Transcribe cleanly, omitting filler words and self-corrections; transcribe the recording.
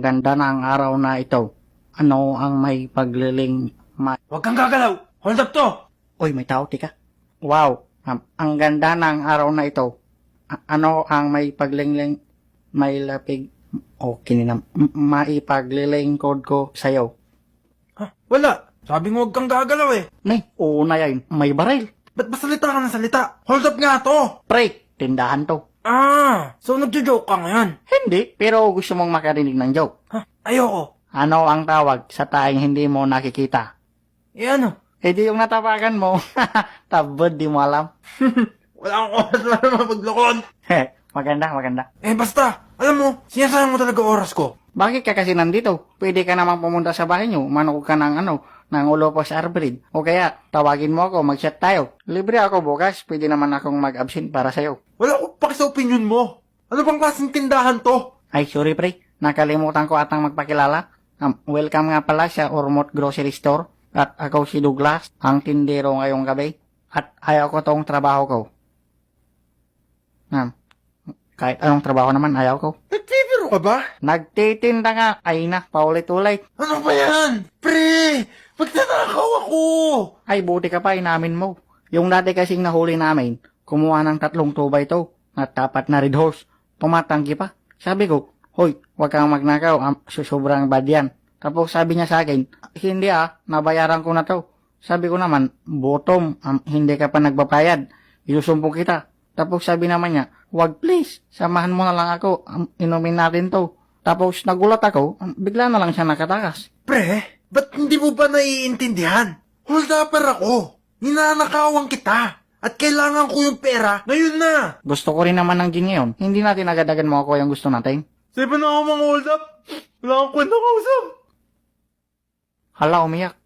Ganda ng araw na ito. Ano ang may pagliling Huwag kang gagalaw! Hold up to! Uy, may tao, tika. Wow, ang ganda ng araw na ito. Ano ang may paglingling, may lapig, okay na, maipaglilingkod ko sa'yo. Ha? Wala! Sabi mo huwag kang gagalaw eh! Nay, una yan, may baril. Ba't ba salita ka ng salita? Hold up nga to! Pre, tindahan to. So nagjo-joke ka ngayon? Hindi, pero gusto mong makarinig ng joke. Ha? Ayoko! Ano ang tawag sa taing hindi mo nakikita? Ano? Eh di yung natapakan mo. Tabod, di mo alam. Wala akong oras para mapaglokon! Maganda. Basta! Alam mo, sinasayang mo talaga oras ko. Bakit ka kasi nandito? Pwede ka namang pumunta sa bahay nyo, manok ka ng ng ulo po sa arbrid. O kaya, tawagin mo ako, mag-chat tayo. Libre ako bukas, pwede naman akong mag-absent para sa'yo. Wala akong paki sa opinion mo. Ano bang klaseng tindahan to? Ay, sorry pre, nakalimutan ko atang magpakilala. Welcome nga pala sa Ormot Grocery Store. At ako si Douglas, ang tindero ngayong gabi. At ayaw ko tong trabaho ko. Kahit anong trabaho naman, ayaw ko. Nagtitiro ka ba? Nagtitinda nga, ay na, paulit-ulit. Ano ba yan? Pre! Magtatakaw ako! Ay, buti ka pa, inamin mo. Yung dati kasing nahuli namin, kumuha ng 3 2x2 at 4 na red horse. Tumatanggi pa. Sabi ko, hoy, huwag kang magnakaw, sobrang bad yan. Tapos sabi niya sa akin, hindi nabayaran ko na to. Sabi ko naman, bottom, hindi ka pa nagbabayad. Ilusumbong kita. Tapos sabi naman niya, wag please, samahan mo na lang ako, inumin natin to. Tapos nagulat ako, bigla na lang siya nakatakas. Pre, ba't hindi mo ba naiintindihan? Hold upper ako. Ninanakawan kita. At kailangan ko yung pera ngayon na. Gusto ko rin naman ng gin ngayon. Hindi natin agad-agad mo ako yung gusto natin. Sabi na ako mga hold up. Wala akong kwenta kausap. Hala, umiyak.